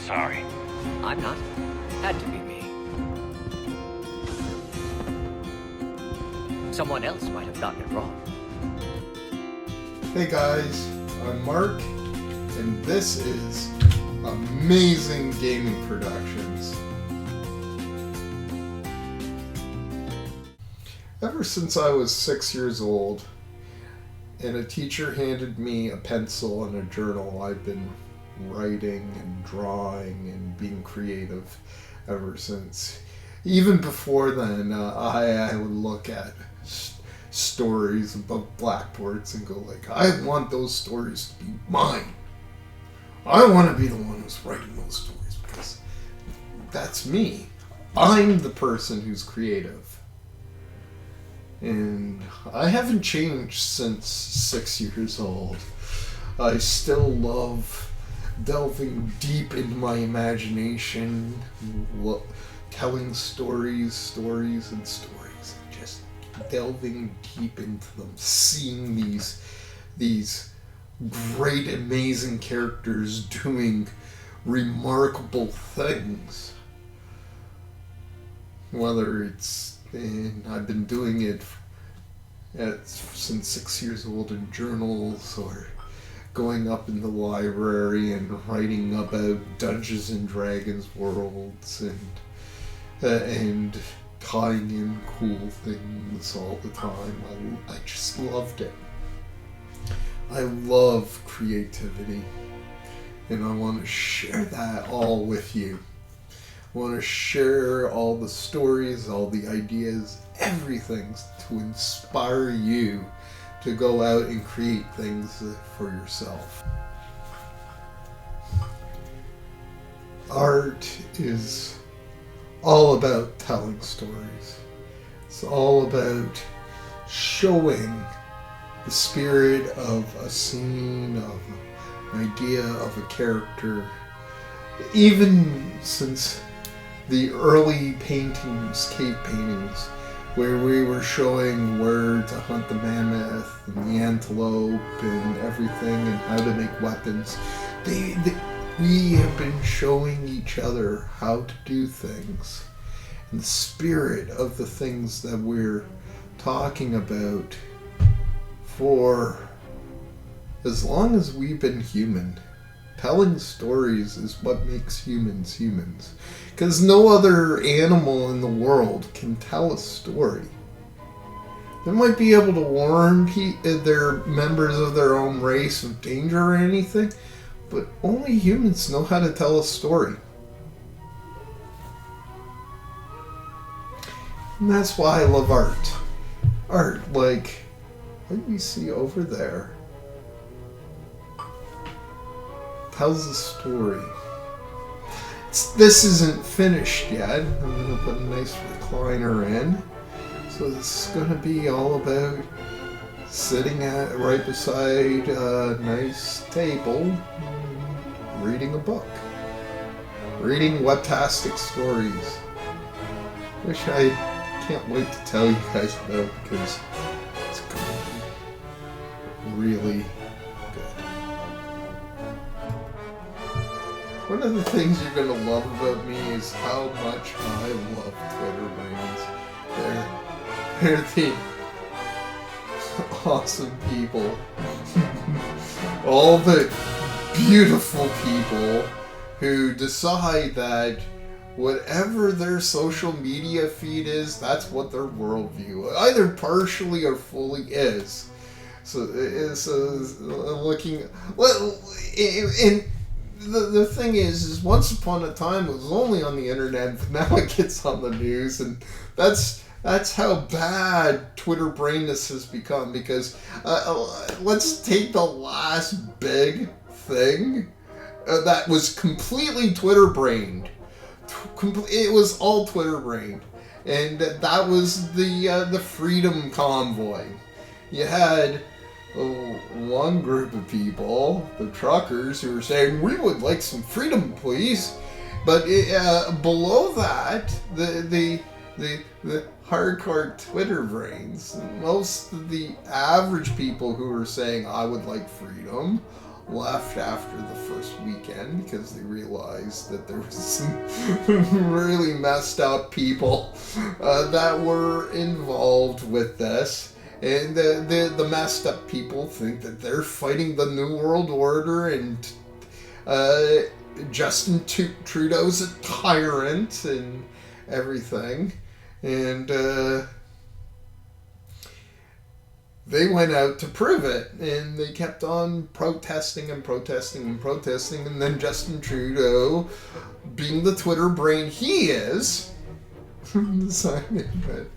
sorry. I'm not. Had to be me. Someone else might have gotten it wrong. Hey guys, I'm Mark, and this is Amazing Gaming Productions. Ever since I was 6 years old, and a teacher handed me a pencil and a journal, I've been writing and drawing and being creative ever since. Even before then, I would look at stories above blackboards and go like, I want those stories to be mine. I want to be the one who's writing those stories because that's me. I'm the person who's creative. And I haven't changed since 6 years old. I still love delving deep into my imagination, telling stories, and just delving deep into them, seeing these great, amazing characters doing remarkable things. Whether it's, and I've been doing it since 6 years old in journals, or going up in the library and writing about Dungeons and Dragons worlds, and tying in cool things all the time. I just loved it. I love creativity, and I want to share that all with you. I want to share all the stories, all the ideas, everything to inspire you to go out and create things for yourself. Art is all about telling stories. It's all about showing the spirit of a scene, of an idea, of a character. Even since the early paintings, cave paintings, where we were showing where to hunt the mammoth and the antelope and everything, and how to make weapons. We have been showing each other how to do things. And the spirit of the things that we're talking about for as long as we've been human. Telling stories is what makes humans humans. Because no other animal in the world can tell a story. They might be able to warn their members of their own race of danger or anything, but only humans know how to tell a story. And that's why I love art. Art, like what you see over there, tells a story. This isn't finished yet. I'm going to put a nice recliner in. So this is going to be all about sitting right beside a nice table, reading a book. Reading webtastic stories. Which I can't wait to tell you guys about, because it's going to be really good. One of the things you're going to love about me is how much I love Twitter brains. They're the awesome people. All the beautiful people who decide that whatever their social media feed is, that's what their worldview, either partially or fully, is. So it's looking. Well, and the thing is once upon a time it was only on the internet, but now it gets on the news, and that's how bad Twitter brainness has become. Because let's take the last big thing that was completely Twitter brained. It was all Twitter brained, and that was the Freedom Convoy. You had one group of people, the truckers, who were saying, we would like some freedom, please. But below that, the hardcore Twitter brains, most of the average people who were saying, I would like freedom, left after the first weekend because they realized that there was some really messed up people that were involved with this. And the messed up people think that they're fighting the New World Order, and Justin Trudeau's a tyrant and everything. And they went out to prove it, and they kept on protesting and protesting and protesting. And then Justin Trudeau, being the Twitter brain he is, decided that,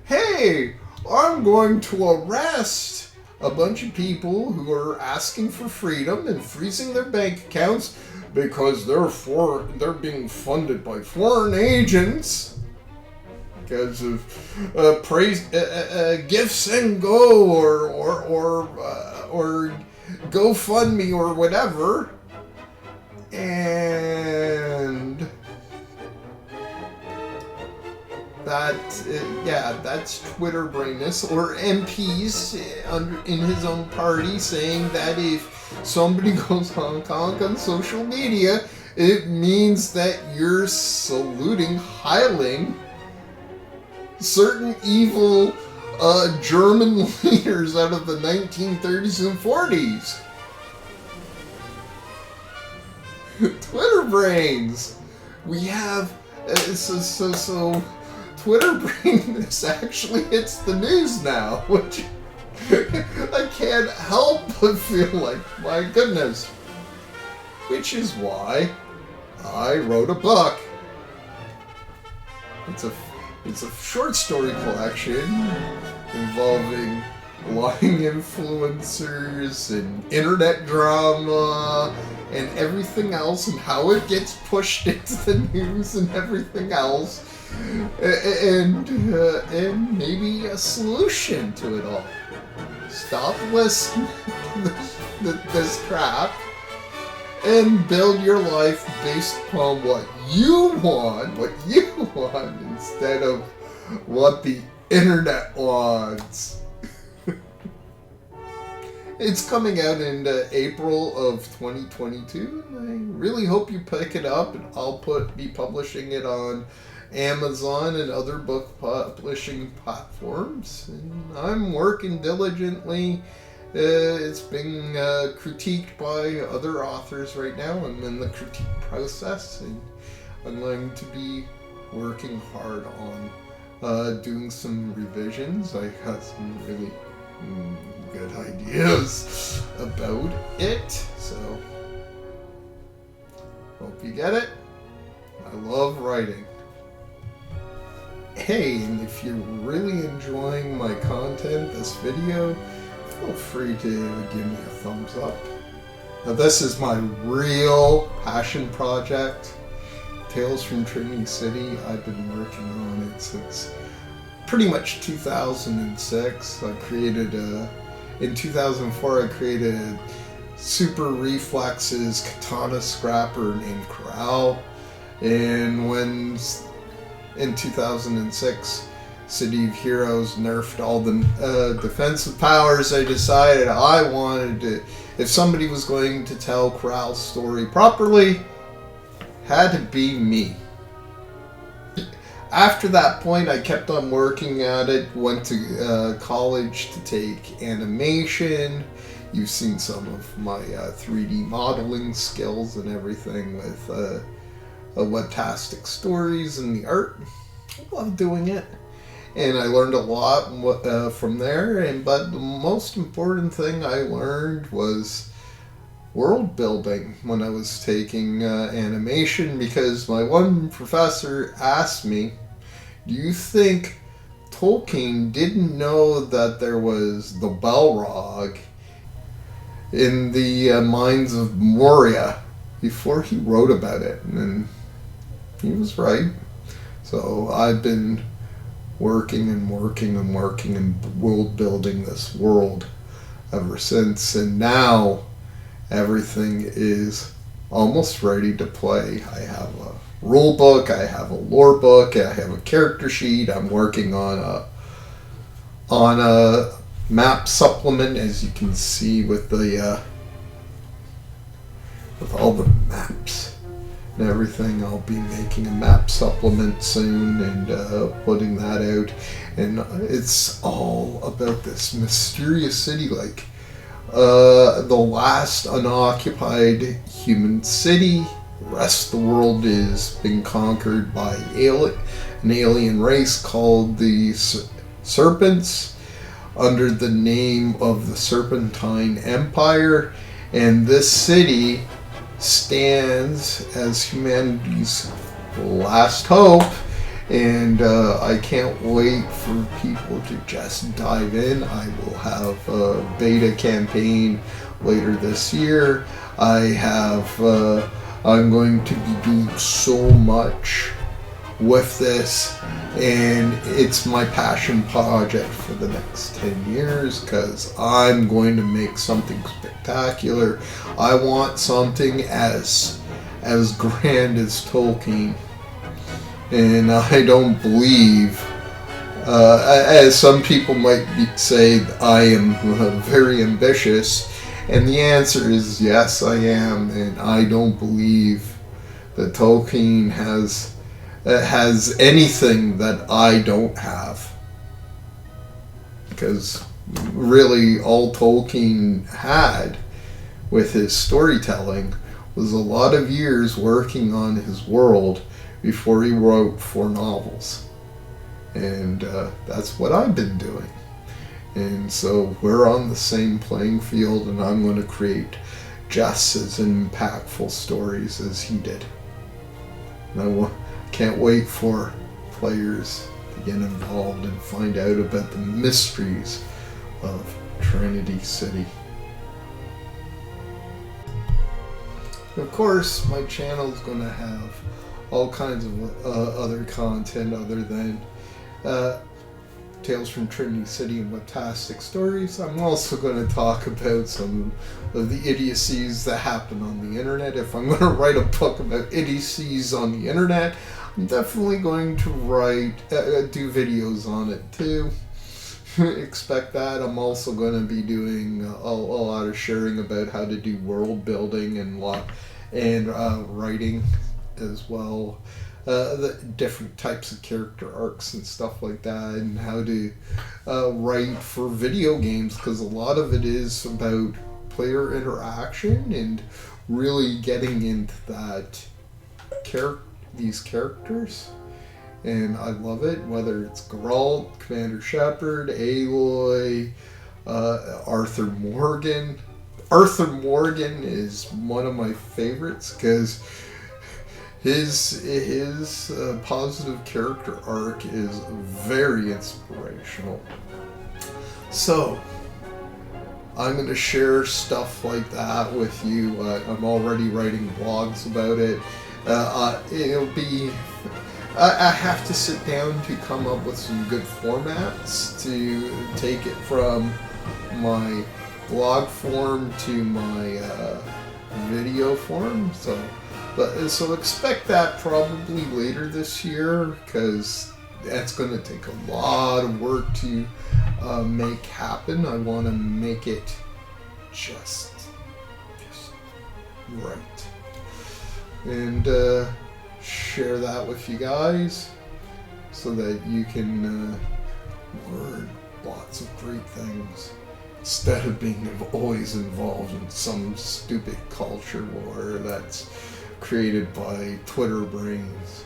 hey, I'm going to arrest a bunch of people who are asking for freedom and freezing their bank accounts because they're being funded by foreign agents because of gifts and go or GoFundMe or whatever. And that's Twitter brainness, or MPs in his own party saying that if somebody goes Hong Kong on social media, it means that you're saluting, hailing certain evil German leaders out of the 1930s and 40s. Twitter brains. We have so Twitter brainness actually hits the news now, which I can't help but feel like, my goodness. Which is why I wrote a book. It's a short story collection involving lying influencers and internet drama and everything else, and how it gets pushed into the news and everything else, and maybe a solution to it all. Stop listening to this crap and build your life based upon what you want instead of what the internet wants. It's coming out in April of 2022, and I really hope you pick it up, and I'll be publishing it on Amazon and other book publishing platforms. And I'm working diligently. It's being critiqued by other authors right now. I'm in the critique process, and I'm going to be working hard on doing some revisions. I got some really good ideas about it, so hope you get it. I love writing. Hey, and if you're really enjoying my content, this video, feel free to give me a thumbs up. Now, this is my real passion project, Tales from Trinity City. I've been working on it since pretty much 2006. In 2004, I created a super reflexes katana scrapper named Corral. And when in 2006, City of Heroes nerfed all the defensive powers, I decided I wanted to, if somebody was going to tell Corral's story properly, had to be me. After that point, I kept on working at it, went to college to take animation. You've seen some of my 3D modeling skills and everything with Webtastic Stories and the art. I love doing it. And I learned a lot from there. But the most important thing I learned was world building when I was taking animation, because my one professor asked me, do you think Tolkien didn't know that there was the Balrog in the mines of Moria before he wrote about it? And he was right. So I've been working and world building this world ever since, and now everything is almost ready to play. I have a rule book, I have a lore book, I have a character sheet. I'm working on a map supplement, as you can see with the with all the maps and everything. I'll be making a map supplement soon and putting that out. And it's all about this mysterious city, like the last unoccupied human city. The rest of the world is being conquered by an alien race called the Serpents, under the name of the Serpentine Empire. And this city stands as humanity's last hope. And I can't wait for people to just dive in. I will have a beta campaign later this year. I'm going to be doing so much with this, and it's my passion project for the next 10 years, because I'm going to make something spectacular. I want something as grand as Tolkien. And I don't believe, as some people might say, I am very ambitious. And the answer is yes, I am. And I don't believe that Tolkien has anything that I don't have. Because really all Tolkien had with his storytelling was a lot of years working on his world before he wrote 4 novels. And that's what I've been doing. And so we're on the same playing field, and I'm going to create just as impactful stories as he did. And I can't wait for players to get involved and find out about the mysteries of Trinity City. Of course, my channel is going to have all kinds of other content other than Tales from Trinity City and Webtastic Stories. I'm also going to talk about some of the idiocies that happen on the internet. If I'm going to write a book about idiocies on the internet, I'm definitely going to do videos on it too. Expect that. I'm also going to be doing a lot of sharing about how to do world building and writing as well, the different types of character arcs and stuff like that, and how to write for video games, because a lot of it is about player interaction and really getting into that these characters. And I love it, whether it's Geralt, Commander Shepard, Aloy, Arthur Morgan. Arthur Morgan is one of my favorites because his positive character arc is very inspirational. So I'm going to share stuff like that with you. I'm already writing blogs about it. It'll be... I have to sit down to come up with some good formats to take it from my blog form to my video form. So expect that probably later this year, because that's going to take a lot of work to make happen. I want to make it just right. And share that with you guys so that you can learn lots of great things instead of being always involved in some stupid culture war that's created by Twitter brains.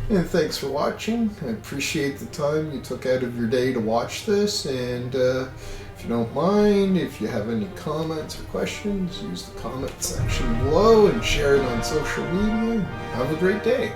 And thanks for watching. I appreciate the time you took out of your day to watch this, and if you don't mind, if you have any comments or questions, use the comment section below and share it on social media. Have a great day.